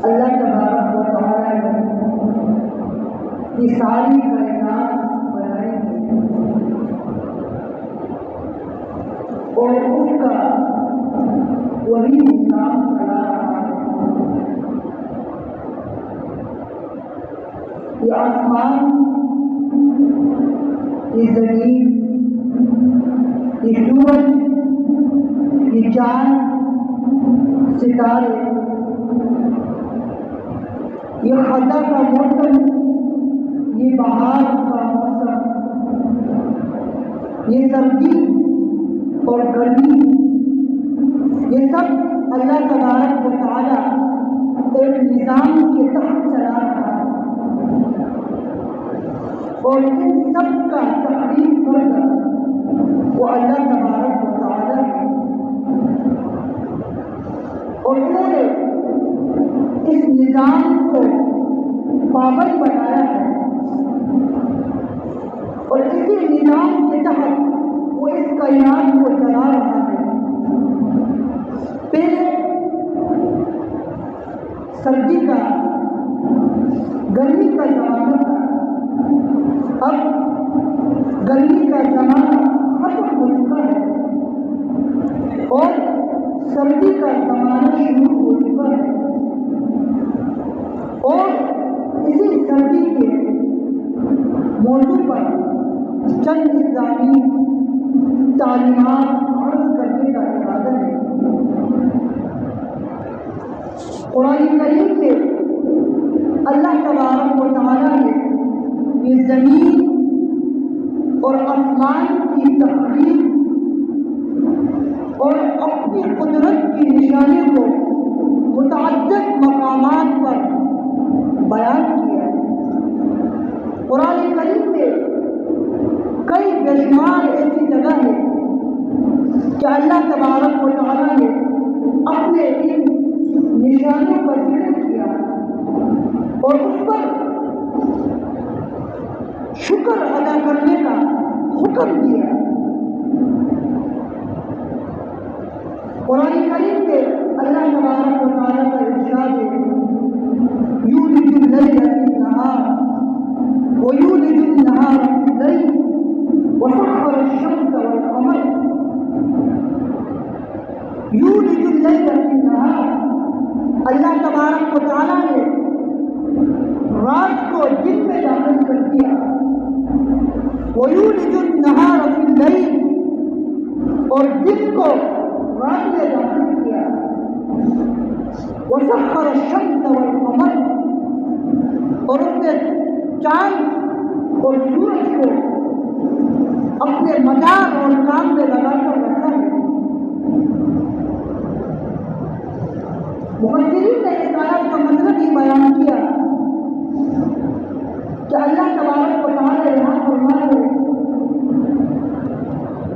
اللہ تبارک و تعالیٰ نے یہ ساری کائنات بنائی اور اس کا وہی نظام چلا رہا ہے. یہ آسمان، یہ زمین، یہ سورج، یہ چاند، ستارے، یہ خزاں کا موسم، یہ بہار کا موسم، یہ سردی اور گرمی، یہ سب اللہ تبارک و تعالیٰ ایک نظام کے تحت چلا رہا ہے. اور ان سب کا تحریر کرنا وہ اللہ تبارک و تعالیٰ ہے. اور انہوں نے اس نظام کو پابند بنایا ہے اور اسی نظام کے تحت وہ اس کائنات کو چلا رہا ہے. پہلے سردی کا، گرمی کا زمانہ تھا، اب گرمی کا زمانہ ختم ہو چکا ہے اور سردی کا زمانہ شروع ہو چکا ہے. اور اسی سردی کے موضوع پر چند اسلامی تعلیمات عرض کرنے کا ارادہ ہے. قرآن کریم سے اللہ تبارک و تعالیٰ نے یہ زمین اور آسمان کی تخلیق اور اپنی قدرت کی نشانی کو متعدد مقامات پر بیان کیا. قرآن کریم میں کئی بے شمار ایسی جگہ ہے کہ اللہ تبارک و تعالیٰ نے اپنے ان نشانوں پر ذکر کیا اور اس پر شکر ادا کرنے کا حکم دیا. قرآن کریم کے اللہ تبارک و تعالیٰ کا ارشاد ہے تبارک و تعالیٰ نے رات کو دن میں داخل کر دیا، وَيُولِجُ النَّهَارَ فِي اللَّيْلِ، اور دن کو رات میں داخل کیا، وَسَخَّرَ الشَّمْسَ وَالْقَمَرَ، اور اس نے چاند اور سورج کو اپنے مدار اور کام میں لگا کر رکھا ہے۔ مفسرین نے اس آیت کا مطلب یہ بیان کیا کہ اللہ تبارک و تعالیٰ یہاں فرما ہے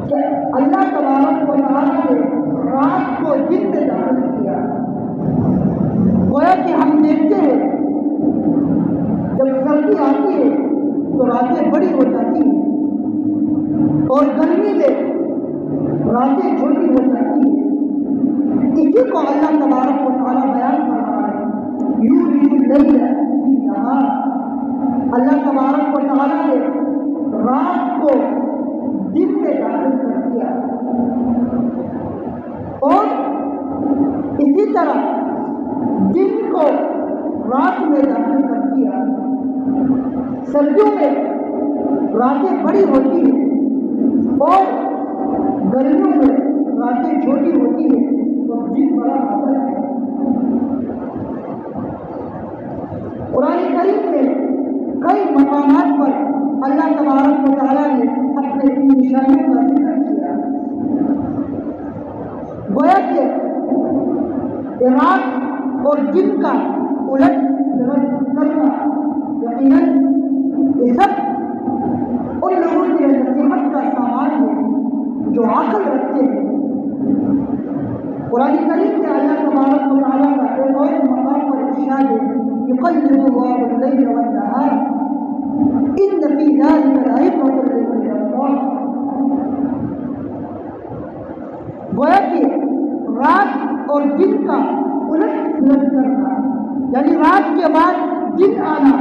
کہ اللہ تبارک و تعالیٰ نے رات کو دن میں داخل کیا۔ گویا کہ ہم دیکھتے ہیں جب سردی آتی ہے تو راتیں بڑی ہو جاتی ہیں اور گرمی میں راتیں چھوٹی ہو جاتی ہیں۔ اسی کو اللہ تبارک و تعالیٰ بیان کر رہا ہے، یولج اللیل فی النہار، اللہ تبارک و تعالیٰ نے رات کو دن میں داخل کر دیا، اور اسی طرح دن کو رات میں داخل کر دیا۔ سردیوں میں راتیں بڑی ہوتی ہیں اور گرمیوں میں راتیں چھوٹی ہوتی ہیں، تو دن بڑا ہوتا ہے۔ قرآن کریم میں کئی مقامات پر اللہ تبارک و تعالیٰ نے اپنے نشانیوں کا ذکر کیا، گویا کہ رات اور دن کا الٹ کرنا یقیناً یہ سب ان لوگوں کے نصیحت کا سامان ہے جو عقل رکھتے ہیں۔ قرآن کریم کے اللہ تبارک و تعالیٰ کا ایک اور مقام پر ارشاد ہے، يقلب الله الليل والنهار إن في ذلك لعبرة لأولي الألباب، گویا کہ رات اور دن کا الٹ پلٹ کرنا، یعنی رات کے بعد دن آنا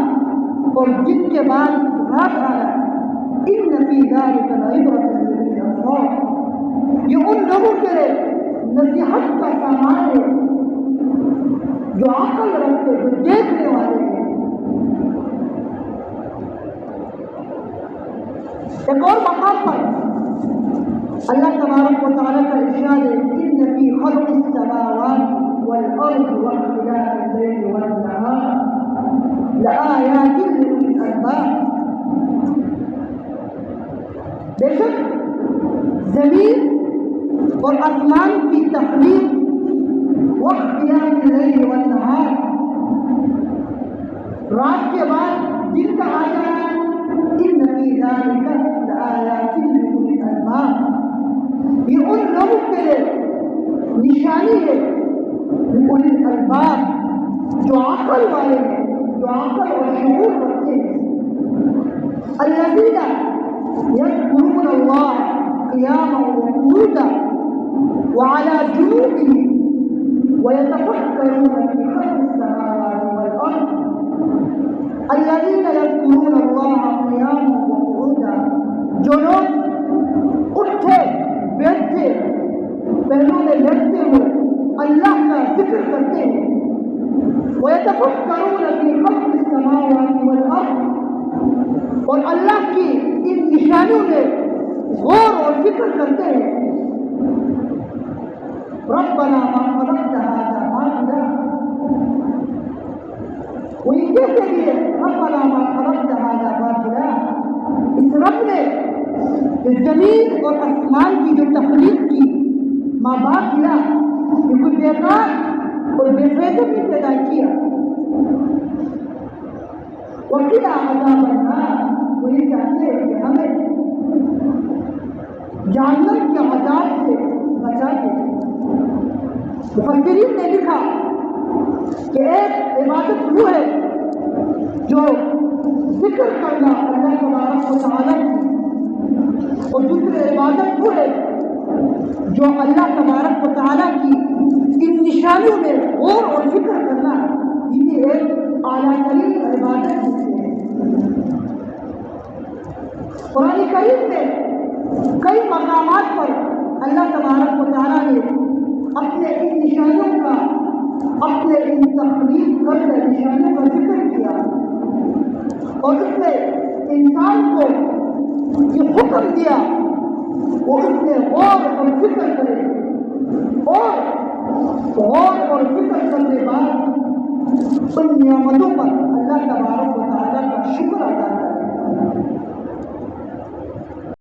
اور دن کے بعد رات آنا، إن في ذلك لعبرة لأولي الألباب، یہ ان لوگوں کے لیے نصیحت کا سامان ہے جو عقل رکھتے، جو دیکھنے والے ہیں۔ ایک اور مقام پر اللہ تبارک و تعالیٰ کا ارشاد ہے، إن في خلق السماوات والأرض واختلاف الليل والنهار لآيات لأولي الألباب، بے شک زمین اور آسمان کی تخلیق واختلاف اللیل والنہار، رات کے بعد دن کا آ جانا، ان فی ذلک لآیات لأولی الالباب، یہ ان لوگوں کے لیے نشانی ہے لأولی الالباب، جو عقل والے ہیں، جو عقل اور شعور رکھتے ہیں، الذین یذکرون اللہ قیاما وقعودا وعلى جنوبهم ويتفكرون في خلق السماوات والأرض الذين يذكرون الله قياما وقعودا، جو لوگ اٹھتے بیٹھتے پہلوں میں بیٹھتے ہوئے اللہ کا ذکر کرتے ہیں، ويتفكرون في خلق السماوات والأرض، اور اللہ کی ان نشانیوں میں غور اور فکر کرتے ہیں، ربنا ما خلقت هذا باطلا، وہ یہ کہتے ہیں ربنا ما خلقت هذا باطلا، اس رب نے اس زمین اور آسمان کی جو تخلیق کی ما باطلا، یہ کوئی بیکار اور بے فائدہ بھی پیدا کیا، وقنا عذاب النار، وہ یہ چاہتے ہیں کہ ہمیں جہنم کے عذاب سے بچا دے۔ مفسرین نے لکھا کہ ایک عبادت وہ ہے جو ذکر کرنا اللہ تبارک و تعالیٰ کی، اور دوسری عبادت وہ ہے جو اللہ تبارک و تعالیٰ کی ان نشانیوں میں غور اور فکر کرنا، یہ ایک اعلیٰ ترین عبادت ہے۔ قرآن کریم میں کئی مقامات پر اللہ تبارک و تعالیٰ نے اپنے ان نشانیوں کا اپنے ان تخلیق کردہ نشانوں کا ذکر کیا اور اس نے انسان کو یہ حکم دیا وہ اس میں غور اور فکر کرے اور غور اور فکر کرنے بعد ان نعمتوں پر اللہ تبارک و تعالیٰ کا شکر ادا کرے.